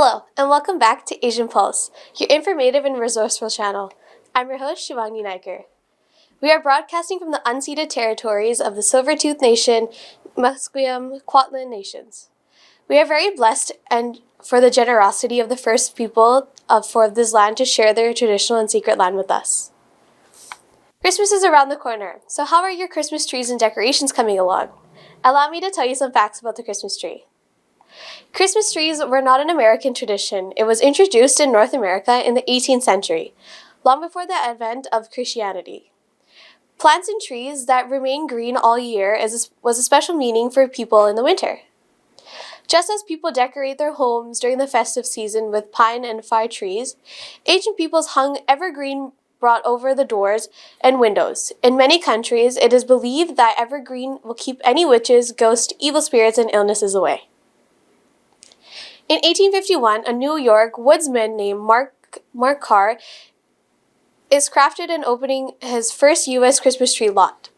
Hello, and welcome back to Asian Pulse, your informative and resourceful channel. I'm your host, Shivani Naiker. We are broadcasting from the unceded territories of the Silvertooth Nation, Musqueam, Kwantlen Nations. We are very blessed and for the generosity of the first people for this land to share their traditional and secret land with us. Christmas is around the corner, so how are your Christmas trees and decorations coming along? Allow me to tell you some facts about the Christmas tree. Christmas trees were not an American tradition. It was introduced in North America in the 18th century, long before the advent of Christianity. Plants and trees that remain green all year was a special meaning for people in the winter. Just as people decorate their homes during the festive season with pine and fir trees, ancient peoples hung evergreen brought over the doors and windows. In many countries, it is believed that evergreen will keep any witches, ghosts, evil spirits, and illnesses away. In 1851, a New York woodsman named Mark Carr is crafted and opening his first U.S. Christmas tree lot.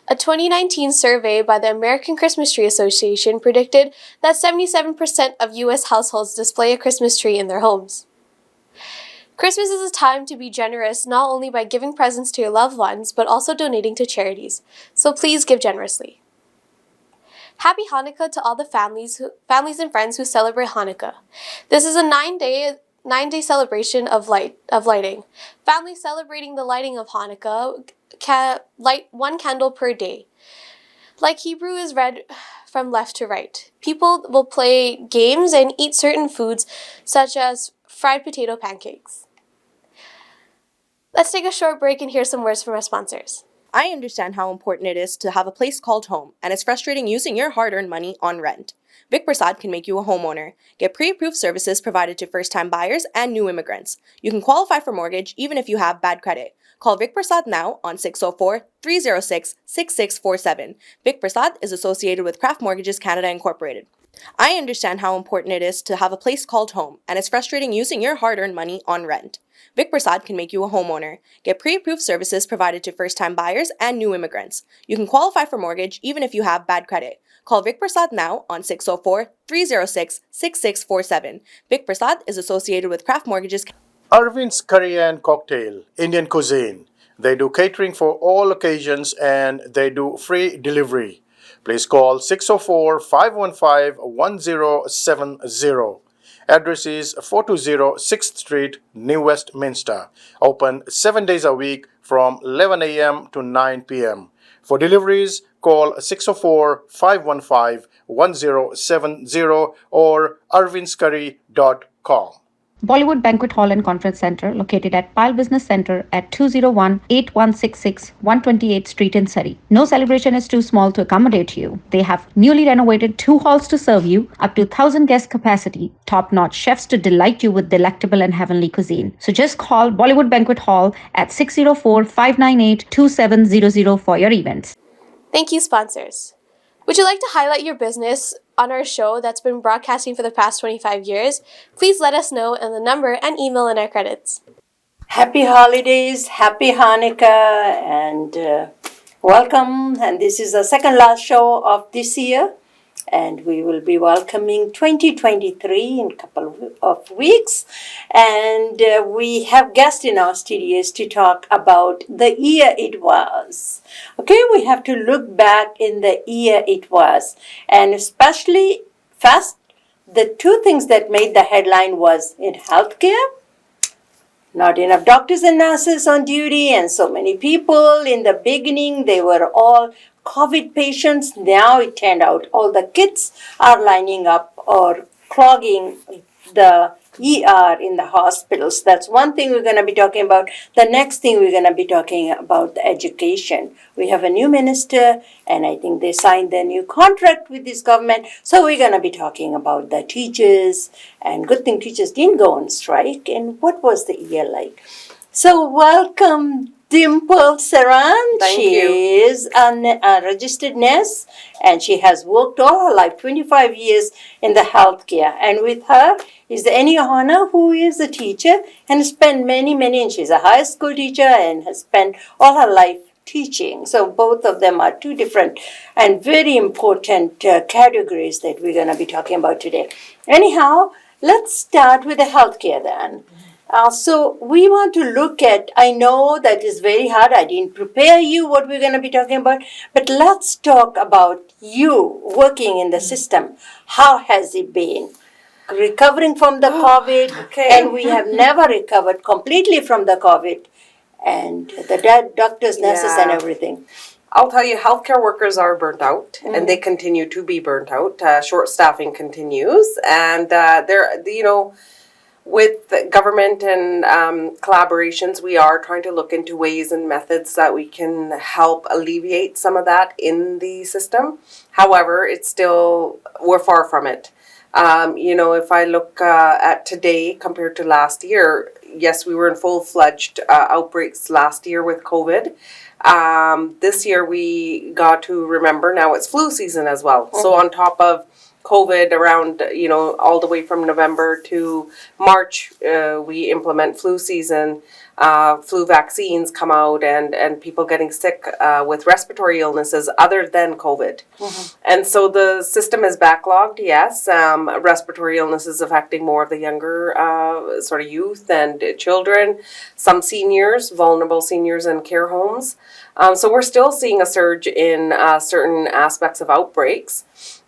A 2019 survey by the American Christmas Tree Association predicted that 77% of U.S. households display a Christmas tree in their homes. Christmas is a time to be generous not only by giving presents to your loved ones, but also donating to charities, so please give generously. Happy Hanukkah to all the families and friends who celebrate Hanukkah. This is a nine-day celebration of lighting. Families celebrating the lighting of Hanukkah can light one candle per day. Like Hebrew is read from left to right. People will play games and eat certain foods such as fried potato pancakes. Let's take a short break and hear some words from our sponsors. I understand how important it is to have a place called home, and it's frustrating using your hard-earned money on rent. Vic Prasad can make you a homeowner. Get pre-approved services provided to first-time buyers and new immigrants. You can qualify for mortgage even if you have bad credit. Call Vic Prasad now on 604-306-6647. Vic Prasad is associated with Craft Mortgages Canada Incorporated. I understand how important it is to have a place called home, and it's frustrating using your hard-earned money on rent. Vic Prasad can make you a homeowner. Get pre-approved services provided to first-time buyers and new immigrants. You can qualify for mortgage even if you have bad credit. Call Vic Prasad now on 604-306-6647. Vic Prasad is associated with Craft Mortgages. Arvin's Curry and Cocktail, Indian cuisine. They do catering for all occasions and they do free delivery. Please call 604-515-1070. Address is 420 6th Street, New Westminster. Open 7 days a week from 11 a.m. to 9 p.m. For deliveries, call 604-515-1070 or arvinscurry.com. Bollywood Banquet Hall and Conference Center, located at Pile Business Center at 201-8166 128th Street in Surrey. No celebration is too small to accommodate you. They have newly renovated 2 halls to serve you, up to 1,000 guest capacity, top-notch chefs to delight you with delectable and heavenly cuisine. So just call Bollywood Banquet Hall at 604-598-2700 for your events. Thank you, sponsors. Would you like to highlight your business on our show that's been broadcasting for the past 25 years? Please let us know in the number and email in our credits. Happy holidays, happy Hanukkah, and welcome. And this is the second last show of this year. And we will be welcoming 2023 in a couple of weeks. And we have guests in our studios to talk about the year it was. Okay, we have to look back in the year it was. And especially first, the 2 things that made the headline was in healthcare. Not enough doctors and nurses on duty, and so many people. In the beginning, they were all COVID patients. Now it turned out all the kids are lining up or clogging the ER in the hospitals. That's one thing we're going to be talking about. The next thing we're going to be talking about the education. We have a new minister, and I think they signed their new contract with this government. So we're going to be talking about the teachers, and good thing teachers didn't go on strike. And what was the year like? So welcome, Dimple Saran. She is a registered nurse, and she has worked all her life, 25 years in the healthcare. And with her is Anyahana, who is a teacher and spent many, and she's a high school teacher and has spent all her life teaching. So both of them are 2 different and very important categories that we're going to be talking about today. Anyhow, let's start with the healthcare then. So we want to look at, I know that is very hard. I didn't prepare you what we're going to be talking about, but let's talk about you working in the system. How has it been? Recovering from the COVID, and we have never recovered completely from the COVID, and the doctors, nurses, and Yeah. everything. I'll tell you, healthcare workers are burnt out, and they continue to be burnt out. Short staffing continues, and with the government and collaborations, we are trying to look into ways and methods that we can help alleviate some of that in the system. However, we're far from it. If I look at today compared to last year, yes, we were in full-fledged outbreaks last year with COVID. This year we got to remember now it's flu season as well. So on top of COVID around, all the way from November to March, we implement flu season. Flu vaccines come out and people getting sick with respiratory illnesses other than COVID. And so the system is backlogged, yes. Respiratory illnesses affecting more of the younger sort of youth and children, some seniors, vulnerable seniors in care homes. So we're still seeing a surge in certain aspects of outbreaks.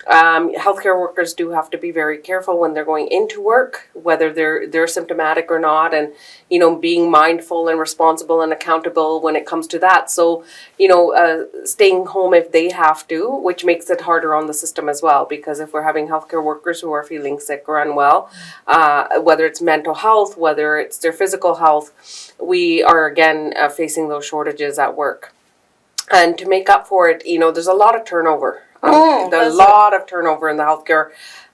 Healthcare workers do have to be very careful when they're going into work, whether they're symptomatic or not, and being mindful and responsible and accountable when it comes to that. So staying home if they have to, which makes it harder on the system as well, because if we're having healthcare workers who are feeling sick or unwell, whether it's mental health, whether it's their physical health, we are again facing those shortages at work. And to make up for it, there's a lot of turnover. There's a lot of turnover in the healthcare,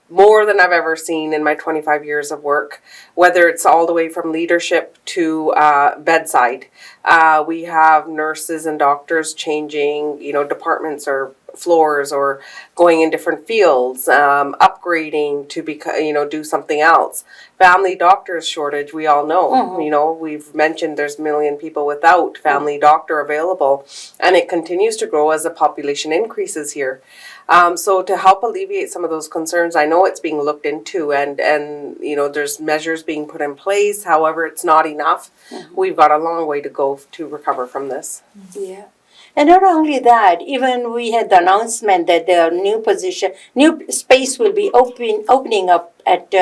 more than I've ever seen in my 25 years of work, whether it's all the way from leadership to bedside. We have nurses and doctors changing, departments or floors or going in different fields, upgrading to do something else. Family doctors shortage, we all know. We've mentioned there's a million people without family doctor available, and it continues to grow as the population increases here. So to help alleviate some of those concerns, I know it's being looked into and there's measures being put in place. However, it's not enough. We've got a long way to go to recover from this. Yeah. And not only that, even we had the announcement that the new space will be opening up at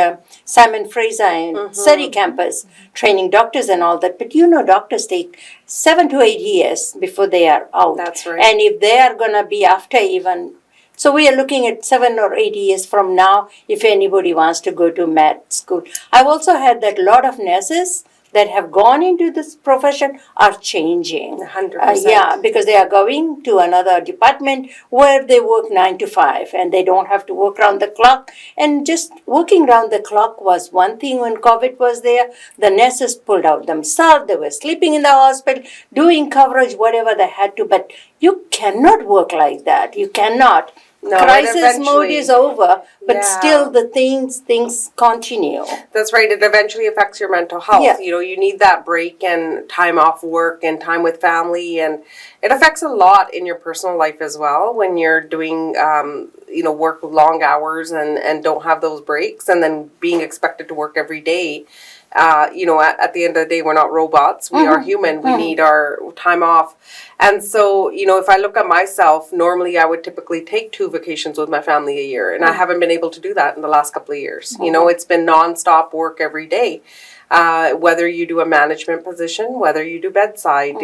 Simon Fraser and Surrey campus, training doctors and all that. But doctors take 7 to 8 years before they are out. That's right. And if they are going to be after even, so we are looking at 7 or 8 years from now if anybody wants to go to med school. I've also heard that a lot of nurses that have gone into this profession are changing. 100%. Because they are going to another department where they work 9 to 5 and they don't have to work around the clock. And just working around the clock was one thing when COVID was there. The nurses pulled out themselves. They were sleeping in the hospital, doing coverage, whatever they had to. But you cannot work like that. You cannot. No, Crisis mode is over, but still the things continue. That's right. It eventually affects your mental health. Yeah. You need that break and time off work and time with family, and it affects a lot in your personal life as well when you're doing work long hours and don't have those breaks, and then being expected to work every day. At the end of the day, we're not robots. We are human. We need our time off. And so, if I look at myself, normally I would typically take 2 vacations with my family a year. And I haven't been able to do that in the last couple of years. It's been nonstop work every day. Whether you do a management position, whether you do bedside,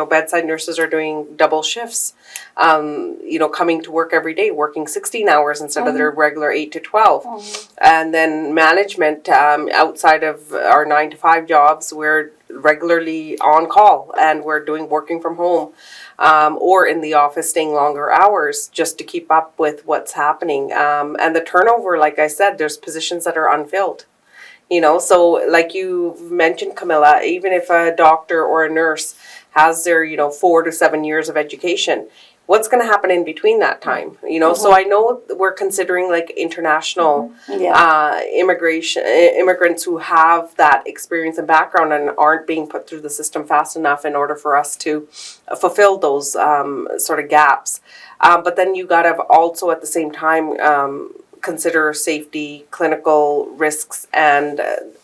bedside nurses are doing double shifts, coming to work every day, working 16 hours instead of their regular 8 to 12. And then management, outside of our 9 to 5 jobs, we're regularly on call and we're working from home, or in the office, staying longer hours just to keep up with what's happening. And the turnover, like I said, there's positions that are unfilled. So like you mentioned, Camilla, even if a doctor or a nurse has their, 4 to 7 years of education, what's going to happen in between that time? So I know we're considering like international immigrants who have that experience and background and aren't being put through the system fast enough in order for us to fulfill those sort of gaps. But then you got to also at the same time consider safety, clinical risks, and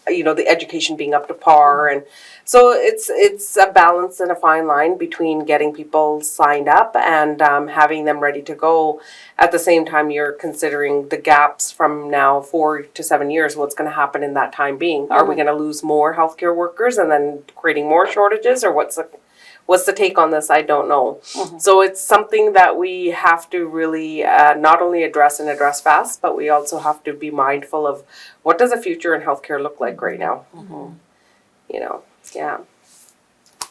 the education being up to par. And so it's a balance and a fine line between getting people signed up and having them ready to go. At the same time, you're considering the gaps from now 4 to 7 years. What's going to happen in that time being? Are we going to lose more healthcare workers and then creating more shortages, or what's the take on this? I don't know. So it's something that we have to really not only address fast, but we also have to be mindful of what does the future in healthcare look like right now. Yeah.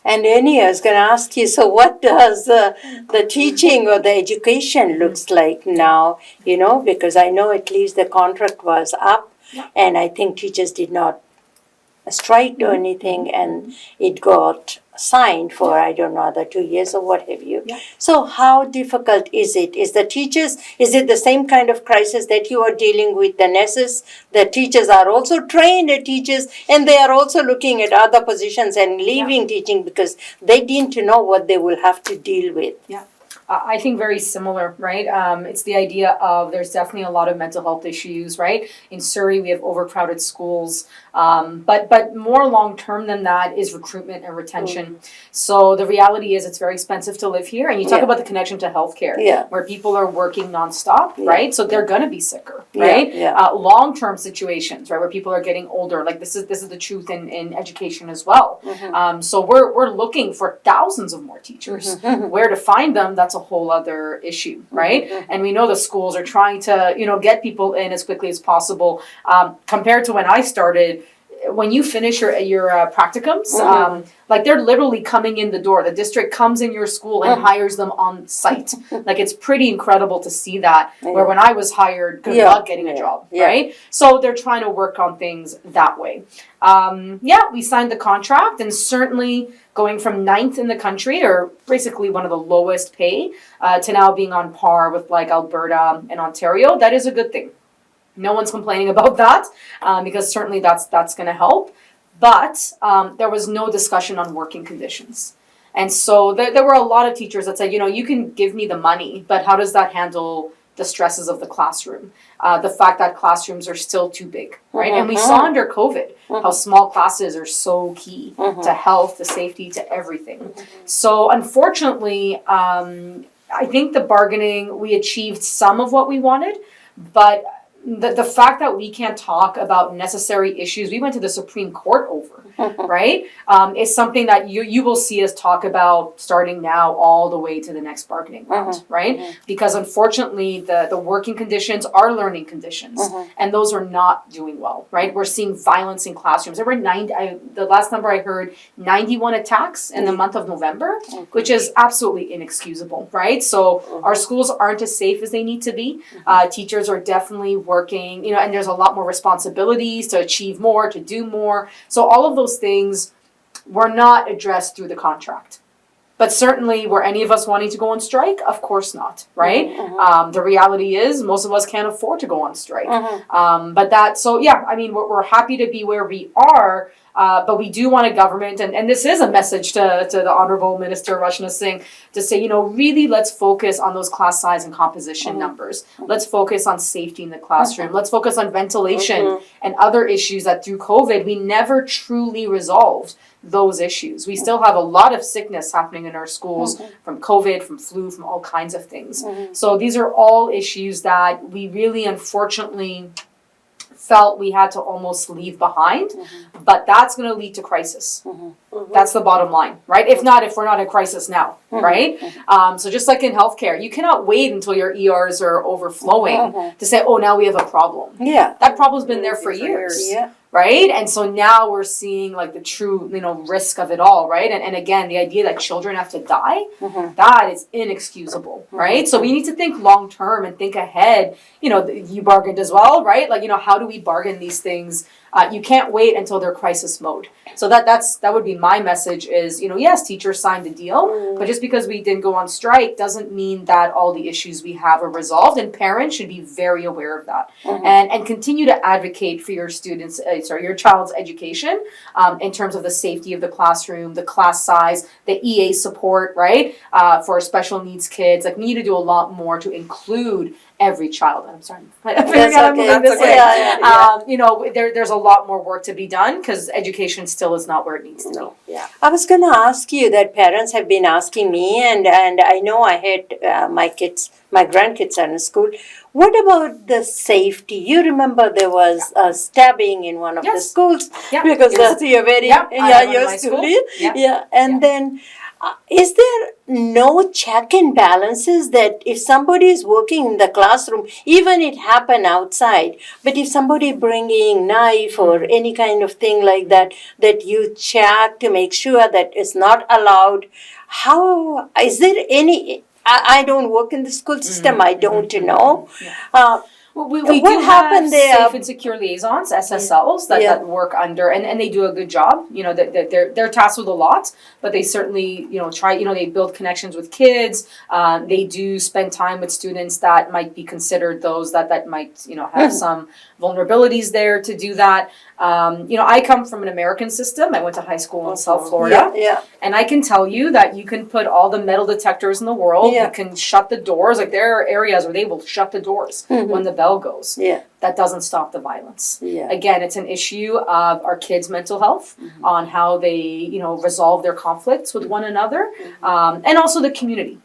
And Annie, I was going to ask you, so what does the teaching or the education looks like now, because I know at least the contract was up, and I think teachers did not strike or anything, and it got signed for, I don't know, other 2 years or what have you. So how difficult is it? Is it the same kind of crisis that you are dealing with the nurses? The teachers are also trained teachers, and they are also looking at other positions and leaving teaching because they didn't know what they will have to deal with. I think very similar, right? It's the idea of there's definitely a lot of mental health issues, right? In Surrey, we have overcrowded schools, but more long term than that is recruitment and retention. So the reality is it's very expensive to live here, and you talk about the connection to healthcare, where people are working nonstop, right? So they're gonna be sicker, right? Long term situations, right, where people are getting older, like this is the truth in education as well. So we're looking for thousands of more teachers. Where to find them? That's a whole other issue, right? And we know the schools are trying to, get people in as quickly as possible. Compared to when I started, when you finish your practicums, like they're literally coming in the door. The district comes in your school and hires them on site. Like it's pretty incredible to see that. Where when I was hired, good luck getting a job, right? So they're trying to work on things that way. We signed the contract, and certainly going from 9th in the country, or basically one of the lowest pay, to now being on par with like Alberta and Ontario, that is a good thing. No one's complaining about that, because certainly that's going to help. But there was no discussion on working conditions. And so there were a lot of teachers that said, you can give me the money, but how does that handle the stresses of the classroom? The fact that classrooms are still too big, right? And we saw under COVID how small classes are so key to health, to safety, to everything. So unfortunately, I think the bargaining, we achieved some of what we wanted, but the fact that we can't talk about necessary issues we went to the Supreme Court over, right, is something that you will see us talk about starting now all the way to the next bargaining round, right? Because unfortunately, the working conditions are learning conditions, and those are not doing well, right? We're seeing violence in classrooms. There were the last number I heard, 91 attacks in the month of November, which is absolutely inexcusable, right? So our schools aren't as safe as they need to be. Teachers are definitely working, and there's a lot more responsibilities to achieve more, to do more. So all of those things were not addressed through the contract. But certainly, were any of us wanting to go on strike? Of course not, right? The reality is most of us can't afford to go on strike. We're happy to be where we are, but we do want a government, and this is a message to the Honourable Minister Rachna Singh, to say, really let's focus on those class size and composition numbers. Let's focus on safety in the classroom. Let's focus on ventilation and other issues that through COVID, we never truly resolved those issues. We still have a lot of sickness happening in our schools from COVID, from flu, from all kinds of things. So these are all issues that we really unfortunately felt we had to almost leave behind, but that's going to lead to crisis. That's the bottom line, right? If we're not in crisis now, right? So just like in healthcare, you cannot wait until your ERs are overflowing to say, oh, now we have a problem. That problem's been there for years. Right? And so now we're seeing like the true, risk of it all, right? And again, the idea that children have to die, that is inexcusable, right? So we need to think long term and think ahead. You bargained as well, right? Like, how do we bargain these things? You can't wait until they're crisis mode. So that would be my message is, yes, teachers signed the deal, but just because we didn't go on strike doesn't mean that all the issues we have are resolved, and parents should be very aware of that and continue to advocate for your students, your child's education in terms of the safety of the classroom, the class size, the EA support, right, for special needs kids. Like we need to do a lot more to include every child. I'm sorry. That's okay. This way. Yeah. You know, there's a lot more work to be done because education still is not where it needs to be. Yeah. I was going to ask you that parents have been asking me, and I know I had my grandkids are in school. What about the safety? You remember there was a stabbing in one of the Yes. schools Yeah. because It was- you're very Yep, I have one in your my school. school. Yeah. And Yeah. then is there no check and balances that if somebody is working in the classroom, even it happen outside, but if somebody bringing knife or any kind of thing like that, that you check to make sure that it's not allowed? How is there any? I don't work in the school system. I don't know. Well, we What do happened have there? safe and secure liaisons, SSLs, that, Yeah. that work under, and they do a good job. You know, that they're tasked with a lot, but they certainly, you know, try, you know, they build connections with kids. They do spend time with students that might be considered those that might, you know, have some vulnerabilities there to do that. You know, I come from an American system. I went to high school in South Florida. Yeah. And I can tell you that you can put all the metal detectors in the world. Yeah. You can shut the doors. Like there are areas where they will shut the doors when the bell goes. Yeah. That doesn't stop the violence. Yeah. Again, it's an issue of our kids' mental health on how they, you know, resolve their conflicts with one another, and also the community.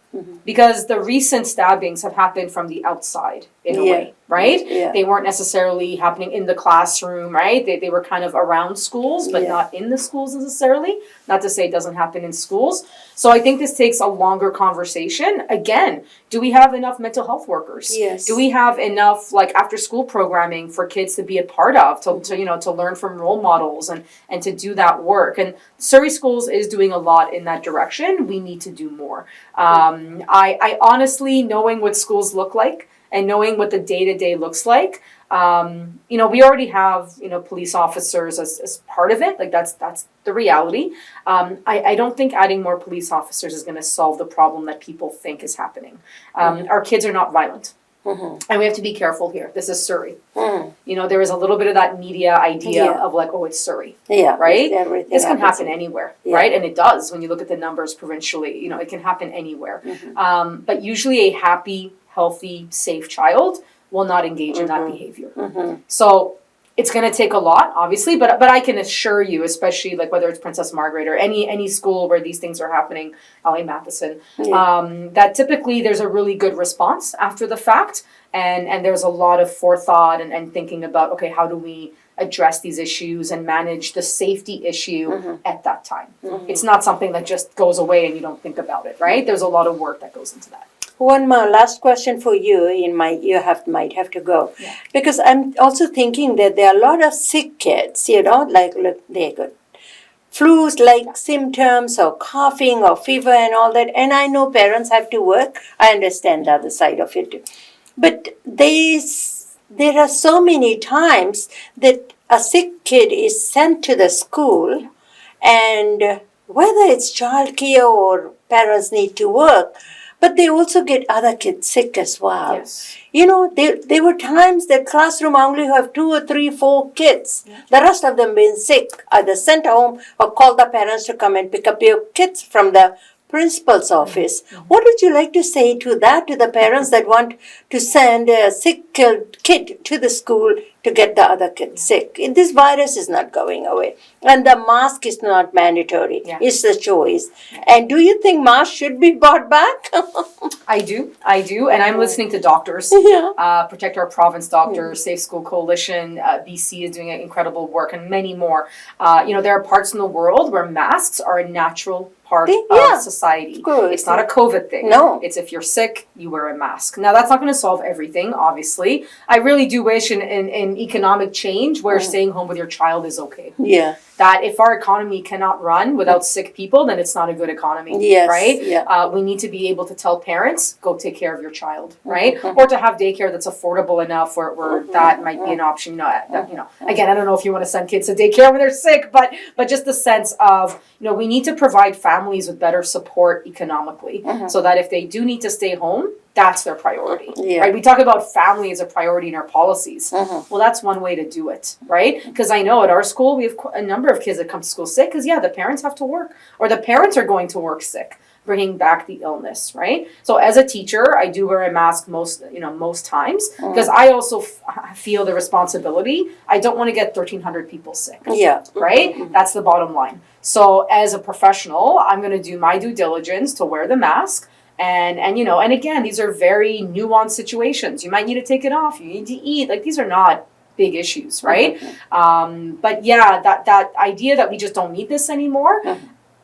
Because the recent stabbings have happened from the outside in a way, right? Yeah. They weren't necessarily happening in the classroom, right? They were kind of around schools, but not in the schools necessarily. Not to say it doesn't happen in schools. So I think this takes a longer conversation. Again, do we have enough mental health workers? Yes. Do we have enough like after school programming for kids to be a part of, to you know, to learn from role models and to do that work? And Surrey Schools is doing a lot in that direction. We need to do more. I honestly, knowing what schools look like and knowing what the day-to-day looks like, you know, we already have, you know, police officers as part of it. Like that's the reality. I don't think adding more police officers is going to solve the problem that people think is happening. Our kids are not violent. And we have to be careful here. This is Surrey. You know, there is a little bit of that media idea of like, oh, it's Surrey. Yeah. Right? Everything This can happens happen anywhere, Yeah. right? And it does when you look at the numbers provincially. You know, it can happen anywhere. But usually a happy, healthy, safe child will not engage in that behavior. So it's going to take a lot, obviously, but I can assure you, especially like whether it's Princess Margaret or any school where these things are happening, LA Matheson, that typically there's a really good response after the fact, and there's a lot of forethought and thinking about, okay, how do we address these issues and manage the safety issue at that time. It's not something that just goes away and you don't think about it, right? There's a lot of work that goes into that. One more last question for you. Might have to go, because I'm also thinking that there are a lot of sick kids. You know, like look, they got flus like symptoms or coughing or fever and all that. And I know parents have to work. I understand the other side of it too. But there are so many times that a sick kid is sent to the school, and whether it's childcare or parents need to work, but they also get other kids sick as well. Yes. You know, there were times that classroom only have 2 or 3, 4 kids. The rest of them being sick, either sent home or call the parents to come and pick up your kids from the principal's office. What would you like to say to the parents that want to send a sick kid to the school to get the other kid sick? This virus is not going away. And the mask is not mandatory. It's a choice. And do you think masks should be brought back? I do. And I'm listening to doctors, Protect Our Province Doctors, Safe School Coalition, BC is doing incredible work, and many more. You know, there are parts in the world where masks are a natural part of society. Good. It's not a COVID thing. No. It's if you're sick, you wear a mask. Now, that's not going to solve everything, obviously. I really do wish in economic change where staying home with your child is okay. Yeah. That if our economy cannot run without sick people, then it's not a good economy, right? Yeah. We need to be able to tell parents, go take care of your child, right? Or to have daycare that's affordable enough where that might be an option. Again, I don't know if you want to send kids to daycare when they're sick, but just the sense of, we need to provide families with better support economically so that if they do need to stay home, that's their priority, right? We talk about family as a priority in our policies. Well, that's one way to do it, right? Because I know at our school, we have a number of kids that come to school sick because, the parents have to work or the parents are going to work sick. bringing back the illness, right? So as a teacher, I do wear a mask most times because I also feel the responsibility. I don't want to get 1,300 people sick. Yeah. Right? That's the bottom line. So as a professional, I'm going to do my due diligence to wear the mask. And again, these are very nuanced situations. You might need to take it off. You need to eat. Like, these are not big issues, right? But yeah, that idea that we just don't need this anymore.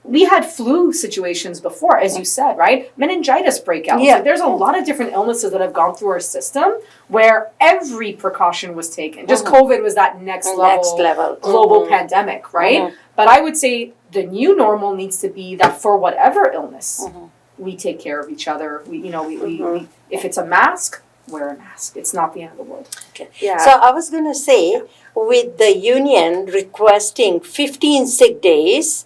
We had flu situations before, as you said, right? Meningitis breakouts. Yeah. Like, there's a lot of different illnesses that have gone through our system where every precaution was taken. Just COVID was that next level global pandemic, right? But I would say the new normal needs to be that for whatever illness, we take care of each other. We if it's a mask, wear a mask. It's not the end of the world. Okay. Yeah. So I was going to say, with the union requesting 15 sick days,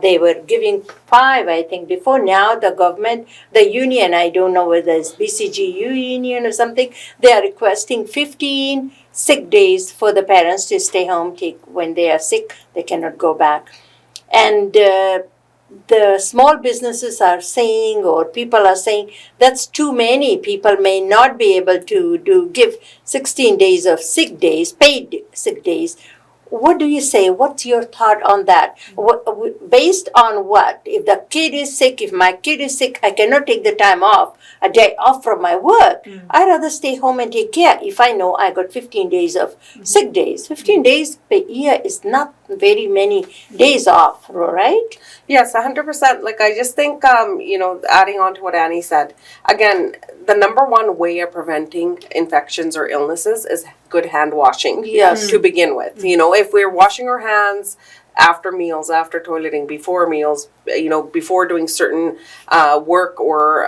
they were giving 5, I think, before. Now the government, the union, I don't know whether it's BCGU union or something, they are requesting 15 sick days for the parents to stay home. When they are sick, they cannot go back. And the small businesses are saying, or people are saying, that's too many. People may not be able to give 16 days of sick days, paid sick days. What do you say? What's your thought on that? Based on what? If the kid is sick, if my kid is sick, I cannot take the time off, a day off from my work. I'd rather stay home and take care if I know I got 15 days of sick days. 15 days per year is not very many days off, right? Yes, 100%. Like, I just think, adding on to what Annie said, again, the number one way of preventing infections or illnesses is good hand washing. Yes. To begin with. If we're washing our hands after meals, after toileting, before meals, before doing certain work or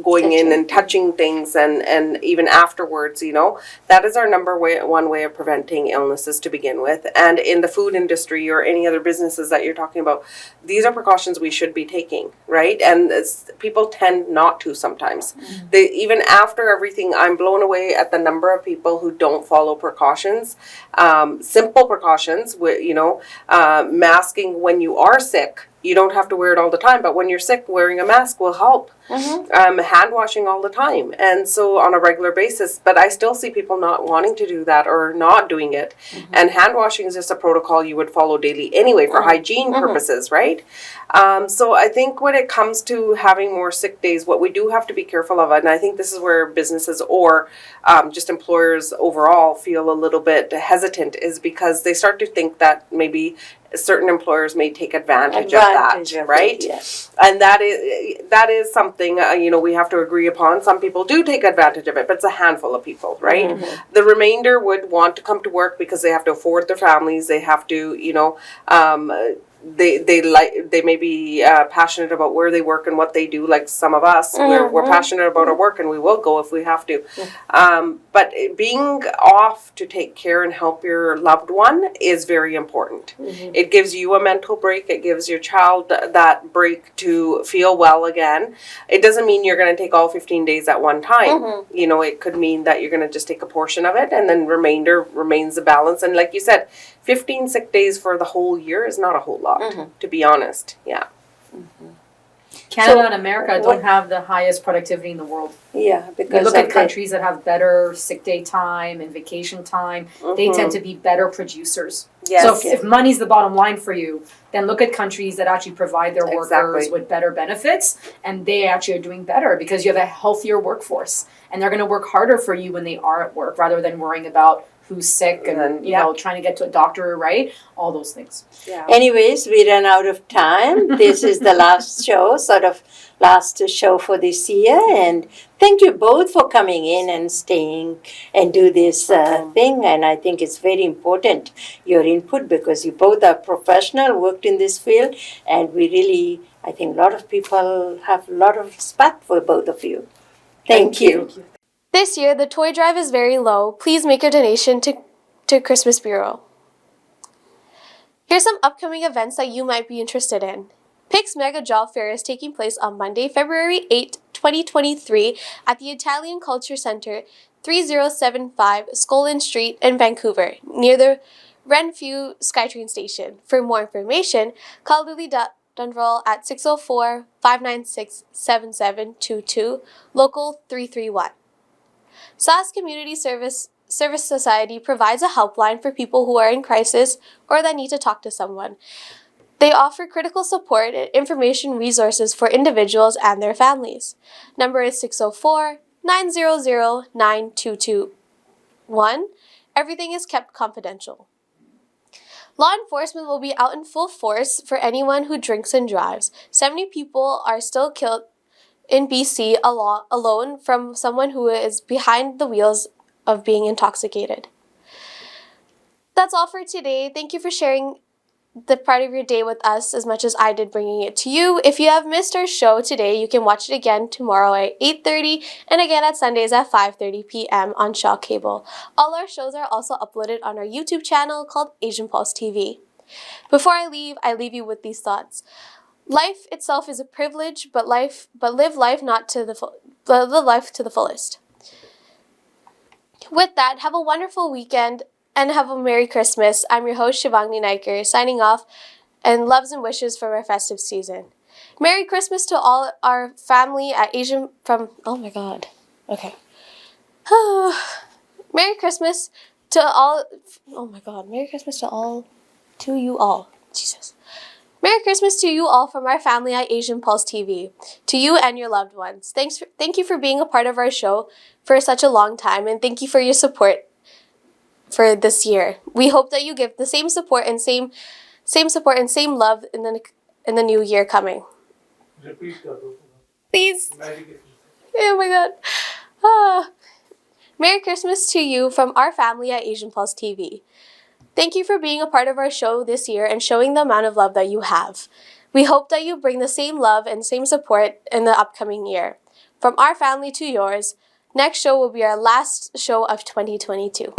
going in and touching things and even afterwards, that is our one way of preventing illnesses to begin with. And in the food industry or any other businesses that you're talking about, these are precautions we should be taking, right? And people tend not to sometimes. Even after everything, I'm blown away at the number of people who don't follow precautions, simple precautions, masking when you are sick. You don't have to wear it all the time, but when you're sick, wearing a mask will help. Hand washing all the time, and so on a regular basis. But I still see people not wanting to do that or not doing it. And hand washing is just a protocol you would follow daily anyway for hygiene purposes, right? So I think when it comes to having more sick days, what we do have to be careful of, and I think this is where businesses or just employers overall feel a little bit hesitant, is because they start to think that maybe certain employers may take advantage of that, right? Yes. And that is something we have to agree upon. Some people do take advantage of it, but it's a handful of people, right? The remainder would want to come to work because they have to afford their families. They have to, they may be passionate about where they work and what they do, like some of us. We're passionate about our work and we will go if we have to. But being off to take care and help your loved one is very important. It gives you a mental break. It gives your child that break to feel well again. It doesn't mean you're going to take all 15 days at one time. It could mean that you're going to just take a portion of it and then remainder remains the balance. And like you said, 15 sick days for the whole year is not a whole lot, to be honest. Yeah. Canada and America don't have the highest productivity in the world. Yeah, You because look at countries that have better sick day time and vacation time, they tend to be better producers. Yes. So if money's the bottom line for you, then look at countries that actually provide their workers with better benefits, and they actually are doing better because you have a healthier workforce, and they're going to work harder for you when they are at work rather than worrying about who's sick and trying to get to a doctor, right? All those things. Yeah. Anyways, we ran out of time. This is the last show, last show for this year. And thank you both for coming in and staying and do this thing. And I think it's very important, your input, because you both are professional, worked in this field. And I think a lot of people have a lot of respect for both of you. Thank you. This year, the toy drive is very low. Please make a donation to Christmas Bureau. Here's some upcoming events that you might be interested in. PIC's Mega Job Fair is taking place on Monday, February 8, 2023 at the Italian Culture Center, 3075 Scollin Street in Vancouver, near the Renfrew SkyTrain station. For more information, call Dundrel at 604-596-7722, Local 331. SAS Community Service Society provides a helpline for people who are in crisis or that need to talk to someone. They offer critical support and information resources for individuals and their families. Number is 604-900-9221. Everything is kept confidential. Law enforcement will be out in full force for anyone who drinks and drives. 70 people are still killed in BC alone from someone who is behind the wheels of being intoxicated. That's all for today. Thank you for sharing the part of your day with us as much as I did bringing it to you. If you have missed our show today, you can watch it again tomorrow at 8:30 and again at Sundays at 5:30 p.m. on Shaw Cable. All our shows are also uploaded on our YouTube channel called Asian Pulse TV. Before I leave you with these thoughts. Life itself is a privilege, but live life to the fullest. With that, have a wonderful weekend and have a Merry Christmas. I'm your host, Shivangni Naiker, signing off, and loves and wishes for our festive season. Merry Christmas to all our family at Asian from... Oh my God. Okay. Merry Christmas to all... Oh my God. Merry Christmas to all... To you all. Jesus. Merry Christmas to you all from our family at Asian Pulse TV. To you and your loved ones. Thank you for being a part of our show for such a long time, and thank you for your support for this year. We hope that you give the same support and same love in the new year coming. Please. Oh my God. Merry Christmas to you from our family at Asian Pulse TV. Thank you for being a part of our show this year and showing the amount of love that you have. We hope that you bring the same love and same support in the upcoming year. From our family to yours, next show will be our last show of 2022.